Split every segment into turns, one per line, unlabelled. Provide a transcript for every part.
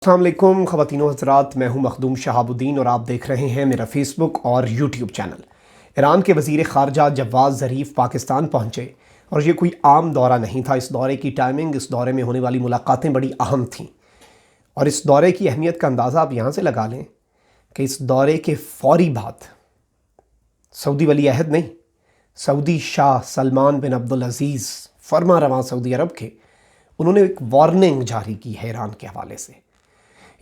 السلام علیکم خواتین و حضرات، میں ہوں مخدوم شہاب الدین اور آپ دیکھ رہے ہیں میرا فیس بک اور یوٹیوب چینل۔ ایران کے وزیر خارجہ جواد ظریف پاکستان پہنچے اور یہ کوئی عام دورہ نہیں تھا۔ اس دورے کی ٹائمنگ، اس دورے میں ہونے والی ملاقاتیں بڑی اہم تھیں، اور اس دورے کی اہمیت کا اندازہ آپ یہاں سے لگا لیں کہ اس دورے کے فوری بعد سعودی ولی عہد نہیں، سعودی شاہ سلمان بن عبدالعزیز فرما رواں سعودی عرب کے، انہوں نے ایک وارننگ جاری کی ہے ایران کے حوالے سے۔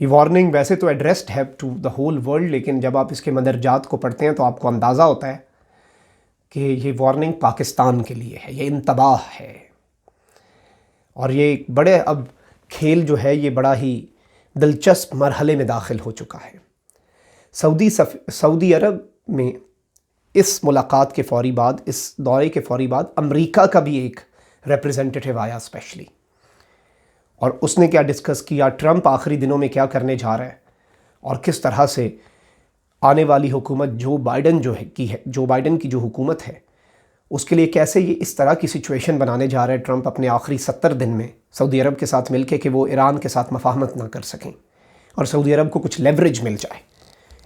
یہ وارننگ ویسے تو ایڈریسڈ ہے ٹو دا ہول ورلڈ، لیکن جب آپ اس کے مندرجات کو پڑھتے ہیں تو آپ کو اندازہ ہوتا ہے کہ یہ وارننگ پاکستان کے لیے ہے، یہ انتباہ ہے، اور یہ ایک بڑے اب کھیل جو ہے یہ بڑا ہی دلچسپ مرحلے میں داخل ہو چکا ہے۔ سعودی عرب میں اس ملاقات کے فوری بعد، اس دورے کے فوری بعد امریکہ کا بھی ایک ریپریزنٹیٹیو آیا اسپیشلی، اور اس نے کیا ڈسکس کیا، ٹرمپ آخری دنوں میں کیا کرنے جا رہا ہے، اور کس طرح سے آنے والی حکومت جو بائیڈن کی جو حکومت ہے اس کے لیے کیسے یہ اس طرح کی سچویشن بنانے جا رہا ہے ٹرمپ اپنے آخری 70 دن میں سعودی عرب کے ساتھ مل کے، کہ وہ ایران کے ساتھ مفاہمت نہ کر سکیں اور سعودی عرب کو کچھ لیوریج مل جائے۔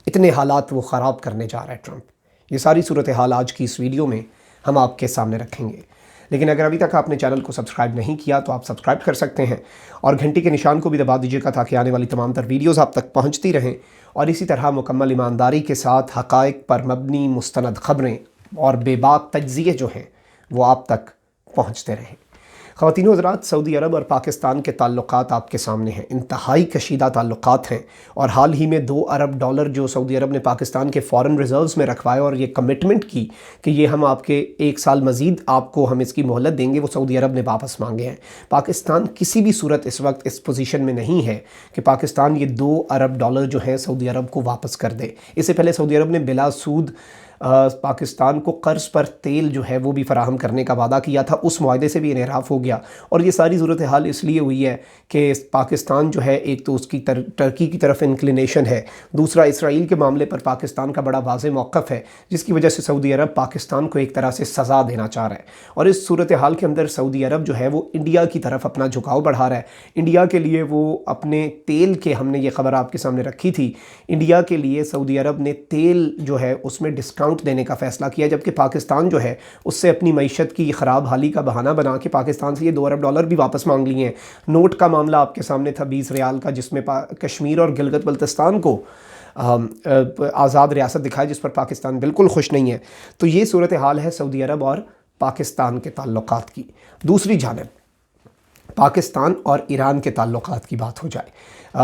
اتنے حالات وہ خراب کرنے جا رہا ہے ٹرمپ۔ یہ ساری صورتحال آج کی اس ویڈیو میں ہم آپ کے سامنے رکھیں گے، لیکن اگر ابھی تک آپ نے چینل کو سبسکرائب نہیں کیا تو آپ سبسکرائب کر سکتے ہیں، اور گھنٹی کے نشان کو بھی دبا دیجیے گا تاکہ آنے والی تمام تر ویڈیوز آپ تک پہنچتی رہیں، اور اسی طرح مکمل ایمانداری کے ساتھ حقائق پر مبنی مستند خبریں اور بے باک تجزیے جو ہیں وہ آپ تک پہنچتے رہیں۔ خواتین و حضرات، سعودی عرب اور پاکستان کے تعلقات آپ کے سامنے ہیں، انتہائی کشیدہ تعلقات ہیں، اور حال ہی میں $2 ارب جو سعودی عرب نے پاکستان کے فارن ریزروز میں رکھوائے اور یہ کمٹمنٹ کی کہ یہ ہم آپ کے 1 سال مزید آپ کو ہم اس کی مہلت دیں گے، وہ سعودی عرب نے واپس مانگے ہیں۔ پاکستان کسی بھی صورت اس وقت اس پوزیشن میں نہیں ہے کہ پاکستان یہ $2 ارب جو ہیں سعودی عرب کو واپس کر دے۔ اس سے پہلے سعودی عرب نے بلا سود پاکستان کو قرض پر تیل جو ہے وہ بھی فراہم کرنے کا وعدہ کیا تھا، اس معاہدے سے بھی انحراف ہو گیا، اور یہ ساری صورتحال اس لیے ہوئی ہے کہ پاکستان جو ہے ایک تو اس کی ترکی کی طرف انکلینیشن ہے، دوسرا اسرائیل کے معاملے پر پاکستان کا بڑا واضح موقف ہے، جس کی وجہ سے سعودی عرب پاکستان کو ایک طرح سے سزا دینا چاہ رہا ہے، اور اس صورتحال کے اندر سعودی عرب جو ہے وہ انڈیا کی طرف اپنا جھکاؤ بڑھا رہا ہے۔ انڈیا کے لیے وہ اپنے تیل کے، ہم نے یہ خبر آپ کے سامنے رکھی تھی، انڈیا کے لیے سعودی عرب نے تیل جو ہے اس میں ڈسکاؤنٹ دینے کا فیصلہ کیا، جبکہ پاکستان جو ہے اس سے اپنی معیشت کی خراب حالی کا بہانہ بنا کے پاکستان سے یہ $2 ارب بھی واپس مانگ لیے ہیں۔ نوٹ کا معاملہ آپ کے سامنے تھا 20 ریال کا، جس میں کشمیر اور گلگت بلتستان کو آزاد ریاست دکھائی، جس پر پاکستان بالکل خوش نہیں ہے۔ تو یہ صورتحال ہے سعودی عرب اور پاکستان کے تعلقات کی۔ دوسری جانب پاکستان اور ایران کے تعلقات کی بات ہو جائے،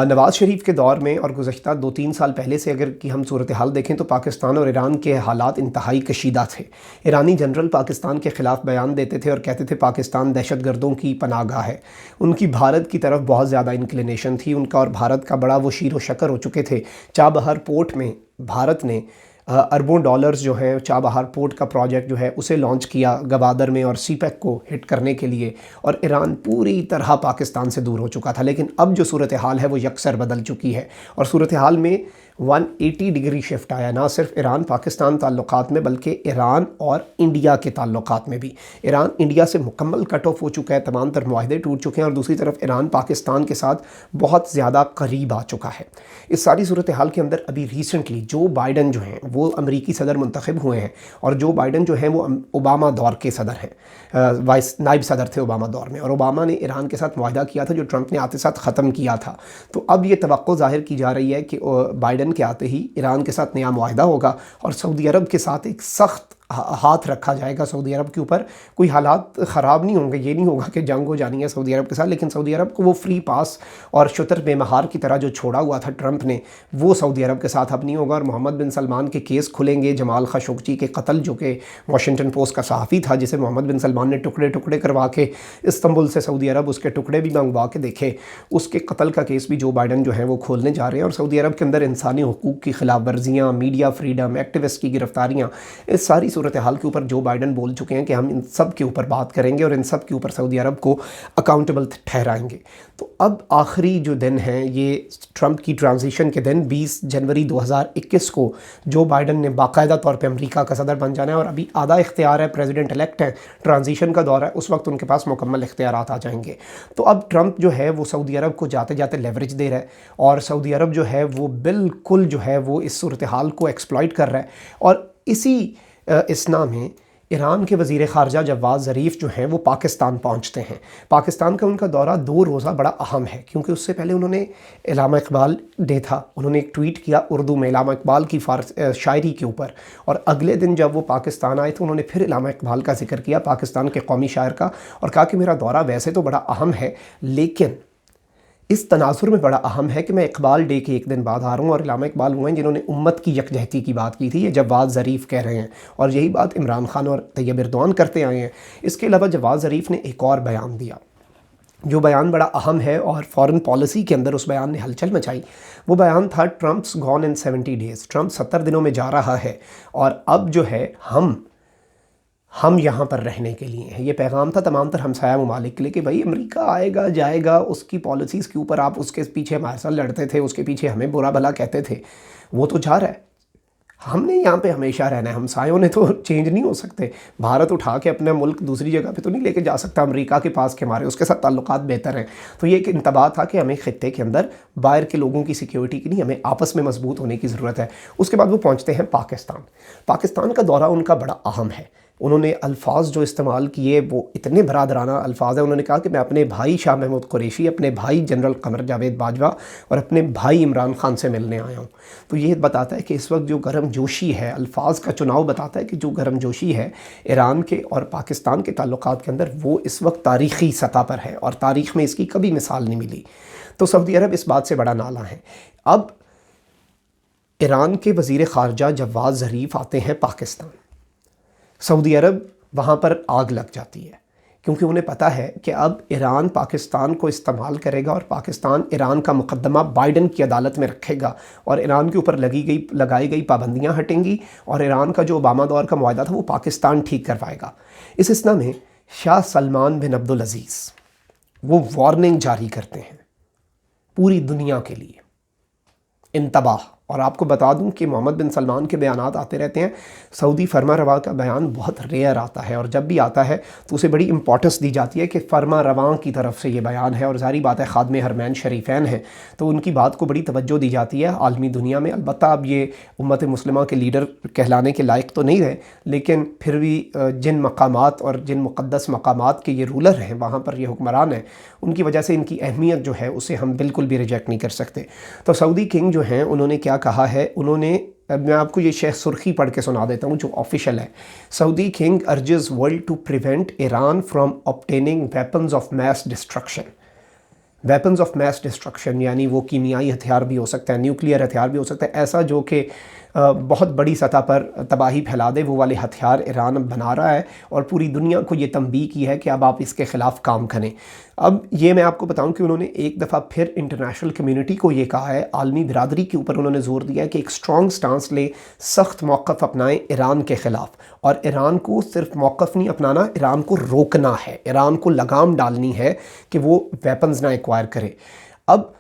نواز شریف کے دور میں اور گزشتہ 2-3 سال پہلے سے اگر کی ہم صورتحال دیکھیں تو پاکستان اور ایران کے حالات انتہائی کشیدہ تھے۔ ایرانی جنرل پاکستان کے خلاف بیان دیتے تھے اور کہتے تھے پاکستان دہشت گردوں کی پناہ گاہ ہے، ان کی بھارت کی طرف بہت زیادہ انکلینیشن تھی ان کا، اور بھارت کا بڑا وہ شیر و شکر ہو چکے تھے۔ چابہار پورٹ میں بھارت نے اربوں ڈالرز جو ہیں، چابہار پورٹ کا پروجیکٹ جو ہے اسے لانچ کیا گوادر میں اور سی پیک کو ہٹ کرنے کے لیے، اور ایران پوری طرح پاکستان سے دور ہو چکا تھا۔ لیکن اب جو صورتحال ہے وہ یکسر بدل چکی ہے، اور صورتحال میں 180 ڈگری شفٹ آیا، نہ صرف ایران پاکستان تعلقات میں بلکہ ایران اور انڈیا کے تعلقات میں بھی۔ ایران انڈیا سے مکمل کٹ آف ہو چکا ہے، تمام تر معاہدے ٹوٹ چکے ہیں، اور دوسری طرف ایران پاکستان کے ساتھ بہت زیادہ قریب آ چکا ہے۔ اس ساری صورتحال کے اندر ابھی ریسنٹلی جو بائیڈن جو ہیں وہ امریکی صدر منتخب ہوئے ہیں، اور جو بائیڈن جو ہیں وہ اوباما دور کے صدر ہیں، نائب صدر تھے اوباما دور میں، اور اوباما نے ایران کے ساتھ معاہدہ کیا تھا جو ٹرمپ نے آتے ساتھ ختم کیا تھا۔ تو اب یہ توقع ظاہر کی جا رہی ہے کہ بائیڈن کے آتے ہی ایران کے ساتھ نیا معاہدہ ہوگا، اور سعودی عرب کے ساتھ ایک سخت ہاتھ رکھا جائے گا سعودی عرب کے اوپر۔ کوئی حالات خراب نہیں ہوں گے، یہ نہیں ہوگا کہ جنگ ہو جانی ہے سعودی عرب کے ساتھ، لیکن سعودی عرب کو وہ فری پاس اور شتر بے مہار کی طرح جو چھوڑا ہوا تھا ٹرمپ نے، وہ سعودی عرب کے ساتھ اب نہیں ہوگا، اور محمد بن سلمان کے کیس کھلیں گے۔ جمال خاشقجی کے قتل، جو کہ واشنگٹن پوسٹ کا صحافی تھا جسے محمد بن سلمان نے ٹکڑے ٹکڑے کروا کے استنبول سے سعودی عرب اس کے ٹکڑے بھی منگوا کے دیکھے، اس کے قتل کا کیس بھی جو بائیڈن جو ہیں وہ کھولنے جا رہے ہیں، اور سعودی عرب کے اندر انسانی حقوق کی خلاف ورزیاں، میڈیا فریڈم، ایکٹیوسٹ کی گرفتاریاں، اس ساری صورتحال کے اوپر جو بائیڈن بول چکے ہیں کہ ہم ان سب کے اوپر بات کریں گے اور ان سب کے اوپر سعودی عرب کو اکاؤنٹیبل ٹھہرائیں گے۔ تو اب آخری جو دن ہیں یہ ٹرمپ کی ٹرانزیشن کے دن 20 جنوری 2021 کو جو بائیڈن نے باقاعدہ طور پہ امریکہ کا صدر بن جانا ہے، اور ابھی آدھا اختیار ہے، پریزیڈنٹ الیکٹ ہے، ٹرانزیشن کا دور ہے، اس وقت ان کے پاس مکمل اختیارات آ جائیں گے۔ تو اب ٹرمپ جو ہے وہ سعودی عرب کو جاتے جاتے لیوریج دے رہا ہے، اور سعودی عرب جو ہے وہ بالکل جو ہے وہ اس صورتحال کو ایکسپلائٹ کر رہا ہے۔ اور اسی اسنا میں ایران کے وزیر خارجہ جواد ظریف جو ہیں وہ پاکستان پہنچتے ہیں۔ پاکستان کا ان کا دورہ 2 روزہ بڑا اہم ہے، کیونکہ اس سے پہلے انہوں نے علامہ اقبال ڈے تھا، انہوں نے ایک ٹویٹ کیا اردو میں علامہ اقبال کی شاعری کے اوپر، اور اگلے دن جب وہ پاکستان آئے تو انہوں نے پھر علامہ اقبال کا ذکر کیا، پاکستان کے قومی شاعر کا، اور کہا کہ میرا دورہ ویسے تو بڑا اہم ہے، لیکن اس تناظر میں بڑا اہم ہے کہ میں اقبال ڈے کے ایک دن بعد آ رہا ہوں، اور علامہ اقبال ہوئے ہیں جنہوں نے امت کی یکجہتی کی بات کی تھی، یہ جواد ظریف کہہ رہے ہیں، اور یہی بات عمران خان اور طیب ایردوان کرتے آئے ہیں۔ اس کے علاوہ جواد ظریف نے ایک اور بیان دیا، جو بیان بڑا اہم ہے اور فورن پالیسی کے اندر اس بیان نے ہلچل مچائی۔ وہ بیان تھا Trump's gone in 70 days، Trump 70 دنوں میں جا رہا ہے، اور اب جو ہے ہم یہاں پر رہنے کے لیے ہیں۔ یہ پیغام تھا تمام تر ہمسایہ ممالک کے لیے کہ بھائی امریکہ آئے گا جائے گا، اس کی پالیسیز کے اوپر آپ اس کے پیچھے ہمارے ساتھ لڑتے تھے، اس کے پیچھے ہمیں برا بھلا کہتے تھے، وہ تو جا رہا ہے، ہم نے یہاں پہ ہمیشہ رہنا ہے، ہمسایوں نے تو چینج نہیں ہو سکتے۔ بھارت اٹھا کے اپنا ملک دوسری جگہ پہ تو نہیں لے کے جا سکتا امریکہ کے پاس کہ ہمارے اس کے ساتھ تعلقات بہتر ہیں۔ تو یہ ایک انتباہ تھا کہ ہمیں خطے کے اندر باہر کے لوگوں کی سیکیورٹی کی نہیں، ہمیں آپس میں مضبوط ہونے کی ضرورت ہے۔ اس کے بعد وہ پہنچتے ہیں پاکستان۔ پاکستان کا دورہ ان کا بڑا اہم ہے۔ انہوں نے الفاظ جو استعمال کیے وہ اتنے برادرانہ الفاظ ہیں۔ انہوں نے کہا کہ میں اپنے بھائی شاہ محمود قریشی، اپنے بھائی جنرل قمر جاوید باجوہ اور اپنے بھائی عمران خان سے ملنے آیا ہوں۔ تو یہ بتاتا ہے کہ اس وقت جو گرم جوشی ہے، الفاظ کا چناؤ بتاتا ہے کہ جو گرم جوشی ہے ایران کے اور پاکستان کے تعلقات کے اندر، وہ اس وقت تاریخی سطح پر ہے، اور تاریخ میں اس کی کبھی مثال نہیں ملی۔ تو سعودی عرب اس بات سے بڑا نالاں ہے۔ اب ایران کے وزیر خارجہ جواد ظریف آتے ہیں پاکستان۔ سعودی عرب وہاں پر آگ لگ جاتی ہے، کیونکہ انہیں پتہ ہے کہ اب ایران پاکستان کو استعمال کرے گا، اور پاکستان ایران کا مقدمہ بائیڈن کی عدالت میں رکھے گا، اور ایران کے اوپر لگائی گئی پابندیاں ہٹیں گی، اور ایران کا جو اوباما دور کا معاہدہ تھا وہ پاکستان ٹھیک کروائے گا۔ اس اسنا میں شاہ سلمان بن عبدالعزیز وہ وارننگ جاری کرتے ہیں پوری دنیا کے لیے، انتباہ۔ اور آپ کو بتا دوں کہ محمد بن سلمان کے بیانات آتے رہتے ہیں، سعودی فرما رواں کا بیان بہت ریئر آتا ہے، اور جب بھی آتا ہے تو اسے بڑی امپورٹنس دی جاتی ہے کہ فرما رواں کی طرف سے یہ بیان ہے، اور ظاہری بات ہے خادم حرمین شریفین ہیں تو ان کی بات کو بڑی توجہ دی جاتی ہے عالمی دنیا میں۔ البتہ اب یہ امت مسلمہ کے لیڈر کہلانے کے لائق تو نہیں رہے، لیکن پھر بھی جن مقامات اور جن مقدس مقامات کے یہ رولر ہیں، وہاں پر یہ حکمران ہیں، ان کی وجہ سے ان کی اہمیت جو ہے اسے ہم بالکل بھی ریجیکٹ نہیں کر سکتے۔ تو سعودی کنگ جو ہیں انہوں نے کیا کہا ہے، انہوں نے، میں آپ کو یہ شیخ سرخی پڑھ کے سنا دیتا ہوں جو آفیشل ہے۔ Saudi king urges world to prevent Iran from obtaining weapons of mass destruction۔ Weapons of mass destruction یعنی وہ کیمیائی ہتھیار بھی ہو سکتا ہے، نیوکلیئر ہتھیار بھی ہو سکتا ہے، ایسا جو کہ بہت بڑی سطح پر تباہی پھیلا دے، وہ والے ہتھیار ایران بنا رہا ہے، اور پوری دنیا کو یہ تنبیہ کی ہے کہ اب آپ اس کے خلاف کام کریں۔ اب یہ میں آپ کو بتاؤں کہ انہوں نے ایک دفعہ پھر انٹرنیشنل کمیونٹی کو یہ کہا ہے، عالمی برادری کے اوپر انہوں نے زور دیا ہے کہ ایک سٹرونگ سٹانس لے، سخت موقف اپنائیں ایران کے خلاف، اور ایران کو صرف موقف نہیں اپنانا، ایران کو روکنا ہے، ایران کو لگام ڈالنی ہے کہ وہ ویپنز نہ ایکوائر کرے۔ اب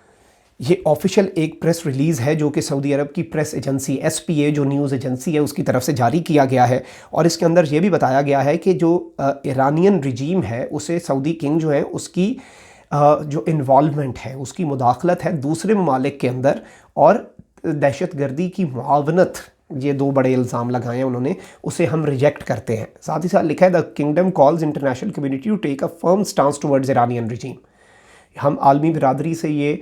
یہ آفیشل ایک پریس ریلیز ہے جو کہ سعودی عرب کی پریس ایجنسی SPA جو نیوز ایجنسی ہے اس کی طرف سے جاری کیا گیا ہے، اور اس کے اندر یہ بھی بتایا گیا ہے کہ جو ایرانین رجیم ہے اسے سعودی کنگ جو ہے اس کی جو انوالومنٹ ہے، اس کی مداخلت ہے دوسرے ممالک کے اندر، اور دہشت گردی کی معاونت، یہ 2 بڑے الزام لگائے ہیں انہوں نے، اسے ہم ریجیکٹ کرتے ہیں۔ ساتھ ہی ساتھ لکھا ہے The kingdom calls international community to take a firm stance towards Iranian regime۔ ہم عالمی برادری سے یہ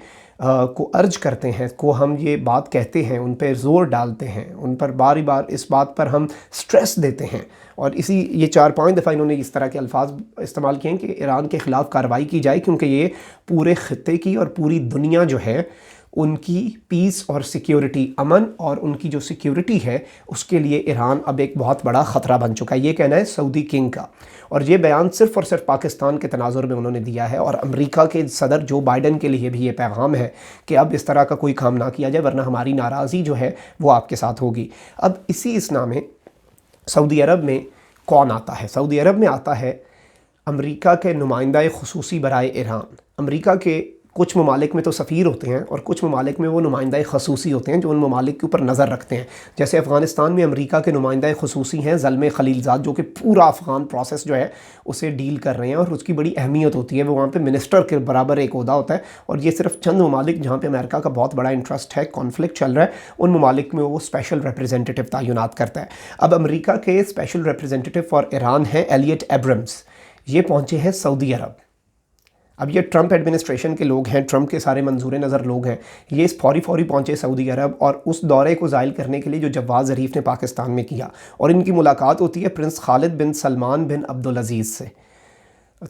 کو ارج کرتے ہیں، کو ہم یہ بات کہتے ہیں، ان پہ زور ڈالتے ہیں، ان پر بار بار اس بات پر ہم سٹریس دیتے ہیں، اور یہ 4-5 دفعہ انہوں نے اس طرح کے الفاظ استعمال کیے ہیں کہ ایران کے خلاف کارروائی کی جائے، کیونکہ یہ پورے خطے کی اور پوری دنیا جو ہے ان کی پیس اور سیکیورٹی، امن اور ان کی جو سیکیورٹی ہے اس کے لیے ایران اب ایک بہت بڑا خطرہ بن چکا ہے، یہ کہنا ہے سعودی کنگ کا۔ اور یہ بیان صرف اور صرف پاکستان کے تناظر میں انہوں نے دیا ہے، اور امریکہ کے صدر جو بائیڈن کے لیے بھی یہ پیغام ہے کہ اب اس طرح کا کوئی کام نہ کیا جائے ورنہ ہماری ناراضی جو ہے وہ آپ کے ساتھ ہوگی۔ اب اسی اسنا میں سعودی عرب میں کون آتا ہے؟ سعودی عرب میں آتا ہے امریکہ کے نمائندہ خصوصی برائے ایران۔ امریکہ کے کچھ ممالک میں تو سفیر ہوتے ہیں اور کچھ ممالک میں وہ نمائندہ خصوصی ہوتے ہیں جو ان ممالک کے اوپر نظر رکھتے ہیں۔ جیسے افغانستان میں امریکہ کے نمائندہ خصوصی ہیں زلمے خلیلزاد، جو کہ پورا افغان پروسیس جو ہے اسے ڈیل کر رہے ہیں اور اس کی بڑی اہمیت ہوتی ہے، وہ وہاں پہ منسٹر کے برابر ایک عہدہ ہوتا ہے، اور یہ صرف چند ممالک جہاں پہ امریکہ کا بہت بڑا انٹرسٹ ہے، کانفلکٹ چل رہا ہے، ان ممالک میں وہ اسپیشل ریپریزنٹیٹیو تعینات کرتا ہے۔ اب امریکہ کے اسپیشل ریپریزنٹیٹیو فار ایران ہیں ایلیٹ ایبرمز، یہ پہنچے ہیں سعودی عرب۔ اب یہ ٹرمپ ایڈمنسٹریشن کے لوگ ہیں، ٹرمپ کے سارے منظور نظر لوگ ہیں، یہ اس فوری پہنچے سعودی عرب، اور اس دورے کو زائل کرنے کے لیے جو جواز ظریف نے پاکستان میں کیا، اور ان کی ملاقات ہوتی ہے پرنس خالد بن سلمان بن عبدالعزیز سے۔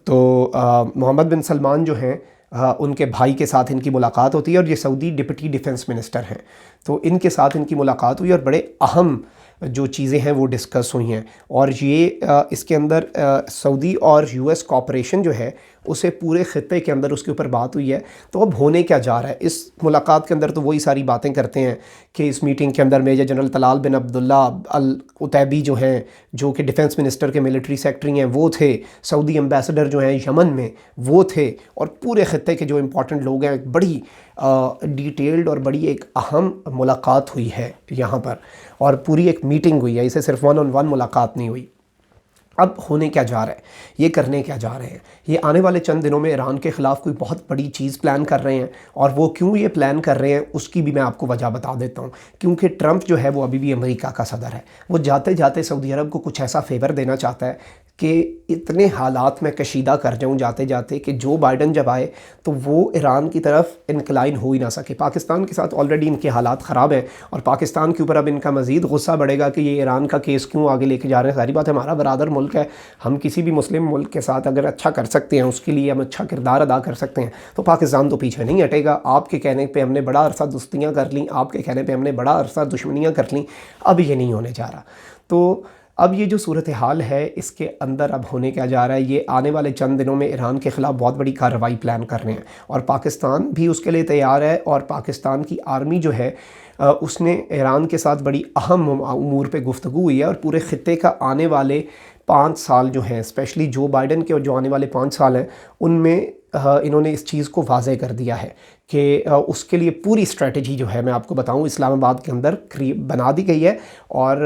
تو محمد بن سلمان جو ہیں ان کے بھائی کے ساتھ ان کی ملاقات ہوتی ہے، اور یہ سعودی ڈپٹی ڈیفنس منسٹر ہیں، تو ان کے ساتھ ان کی ملاقات ہوئی اور بڑے اہم جو چیزیں ہیں وہ ڈسکس ہوئی ہیں، اور یہ اس کے اندر سعودی اور یو ایس کوآپریشن جو ہے اسے پورے خطے کے اندر اس کے اوپر بات ہوئی ہے۔ تو اب ہونے کیا جا رہا ہے اس ملاقات کے اندر؟ تو وہی ساری باتیں کرتے ہیں کہ اس میٹنگ کے اندر میجر جنرل طلال بن عبداللہ العتیبی جو ہیں، جو کہ ڈیفنس منسٹر کے ملٹری سیکٹری ہیں، وہ تھے، سعودی ایمبیسڈر جو ہیں یمن میں وہ تھے، اور پورے خطے کے جو امپورٹنٹ لوگ ہیں، ایک بڑی ڈیٹیلڈ اور بڑی ایک اہم ملاقات ہوئی ہے یہاں پر، اور پوری ایک میٹنگ ہوئی ہے، اسے صرف 1 on 1 ملاقات نہیں ہوئی۔ اب ہونے کیا جا رہا ہے، یہ کرنے کیا جا رہے ہیں؟ یہ آنے والے چند دنوں میں ایران کے خلاف کوئی بہت بڑی چیز پلان کر رہے ہیں، اور وہ کیوں یہ پلان کر رہے ہیں اس کی بھی میں آپ کو وجہ بتا دیتا ہوں۔ کیونکہ ٹرمپ جو ہے وہ ابھی بھی امریکہ کا صدر ہے، وہ جاتے جاتے سعودی عرب کو کچھ ایسا فیور دینا چاہتا ہے کہ اتنے حالات میں کشیدہ کر جاؤں جاتے جاتے کہ جو بائیڈن جب آئے تو وہ ایران کی طرف انکلائن ہو ہی نہ سکے۔ پاکستان کے ساتھ آلریڈی ان کے حالات خراب ہیں، اور پاکستان کے اوپر اب ان کا مزید غصہ بڑھے گا کہ یہ ایران کا کیس کیوں آگے لے کے جا رہے ہیں۔ ساری بات ہے، ہمارا برادر ملک ہے، ہم کسی بھی مسلم ملک کے ساتھ اگر اچھا کر سکتے ہیں، اس کے لیے ہم اچھا کردار ادا کر سکتے ہیں، تو پاکستان تو پیچھے نہیں ہٹے گا۔ آپ کے کہنے پہ ہم نے بڑا عرصہ دوستیاں کر لیں، آپ کے کہنے پہ ہم نے بڑا عرصہ دشمنیاں کر لیں، اب یہ نہیں ہونے جا رہا۔ تو اب یہ جو صورتحال ہے اس کے اندر اب ہونے کیا جا رہا ہے، یہ آنے والے چند دنوں میں ایران کے خلاف بہت بڑی کارروائی پلان کر رہے ہیں، اور پاکستان بھی اس کے لیے تیار ہے، اور پاکستان کی آرمی جو ہے اس نے ایران کے ساتھ بڑی اہم امور پہ گفتگو ہوئی ہے، اور پورے خطے کا آنے والے 5 سال جو ہیں، اسپیشلی جو بائیڈن کے جو آنے والے 5 سال ہیں، ان میں انہوں نے اس چیز کو واضح کر دیا ہے کہ اس کے لیے پوری اسٹریٹجی جو ہے میں آپ کو بتاؤں اسلام آباد کے اندر بنا دی گئی ہے، اور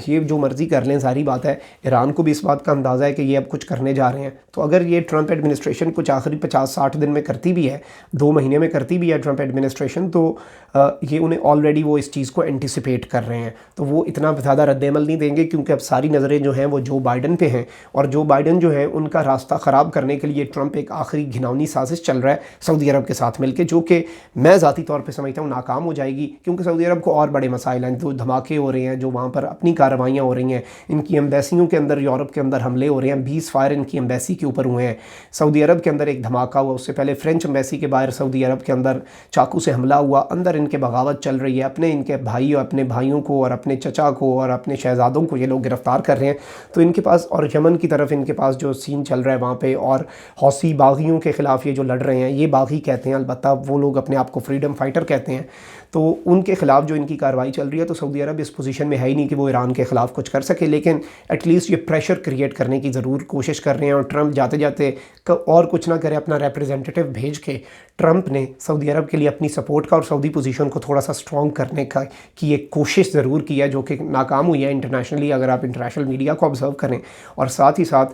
یہ جو مرضی کر لیں، ظاہری بات ہے ایران کو بھی اس بات کا اندازہ ہے کہ یہ اب کچھ کرنے جا رہے ہیں۔ تو اگر یہ ٹرمپ ایڈمنسٹریشن کچھ آخری 50-60 دن میں کرتی بھی ہے، 2 مہینے میں کرتی بھی ہے ٹرمپ ایڈمنسٹریشن، تو یہ انہیں آلریڈی وہ اس چیز کو اینٹیسپیٹ کر رہے ہیں، تو وہ اتنا زیادہ رد عمل نہیں دیں گے، کیونکہ اب ساری نظریں جو ہیں وہ جو بائیڈن پہ ہیں، اور جو بائیڈن جو ہیں ان کا راستہ خراب کرنے کے لیے ٹرمپ ایک آخری گھناؤنی سازش چل رہا ہے سعودی عرب کے ساتھ مل کے، جو کہ میں ذاتی طور پہ سمجھتا ہوں ناکام ہو جائے گی، کیونکہ سعودی عرب کو اور بڑے مسائل ہیں، جو دھماکے ہو رہے ہیں، جو وہاں پر اپنی کارروائیاں ہو رہی ہیں، ان کی ایمبیسیوں کے اندر یورپ کے اندر حملے ہو رہے ہیں، 20 فائر ان کی ایمبیسی کے اوپر ہوئے ہیں۔ سعودی عرب کے اندر ایک دھماکہ ہوا، اس سے پہلے فرینچ ایمبیسی کے باہر سعودی عرب کے اندر چاقو سے حملہ ہوا، اندر ان کے بغاوت چل رہی ہے، اپنے ان کے بھائی اور اپنے بھائیوں کو اور اپنے چچا کو اور اپنے شہزادوں کو یہ لوگ گرفتار کر رہے ہیں۔ تو ان کے پاس، اور یمن کی طرف ان کے پاس جو سین چل رہا ہے وہاں پہ، اور حوثی باغیوں کے خلاف یہ جو لڑ رہے ہیں، یہ باغی کہتے ہیں، البتہ وہ لوگ اپنے آپ کو فریڈم فائٹر کہتے ہیں، تو ان کے خلاف جو ان کی کارروائی چل رہی ہے، تو سعودی عرب اس پوزیشن میں ہے ہی نہیں کہ وہ ایران کے خلاف کچھ کر سکے، لیکن ایٹ لیسٹ یہ پریشر کریٹ کرنے کی ضرور کوشش کر رہے ہیں، اور ٹرمپ جاتے جاتے اور کچھ نہ کرے، اپنا ریپریزنٹیٹیو بھیج کے ٹرمپ نے سعودی عرب کے لیے اپنی سپورٹ کا اور سعودی پوزیشن کو تھوڑا سا اسٹرانگ کرنے کی ایک کوشش ضرور کی ہے، جو کہ ناکام ہوئی ہے انٹرنیشنلی، اگر آپ انٹرنیشنل میڈیا کو آبزرو کریں، اور ساتھ ہی ساتھ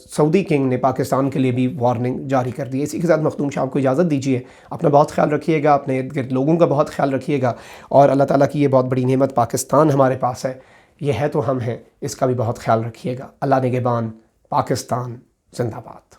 سعودی کنگ نے پاکستان کے لیے بھی وارننگ جاری کر دی ہے۔ اسی کے ساتھ مخدوم صاحب کو اجازت دیجیے، اپنا بہت خیال رکھیے گا، اپنے ارد گرد لوگوں کا بہت خیال رکھیے گا، اور اللہ تعالیٰ کی یہ بہت بڑی نعمت پاکستان ہمارے پاس ہے، یہ ہے تو ہم ہیں، اس کا بھی بہت خیال رکھیے گا۔ اللہ نگہبان، پاکستان زندہ باد۔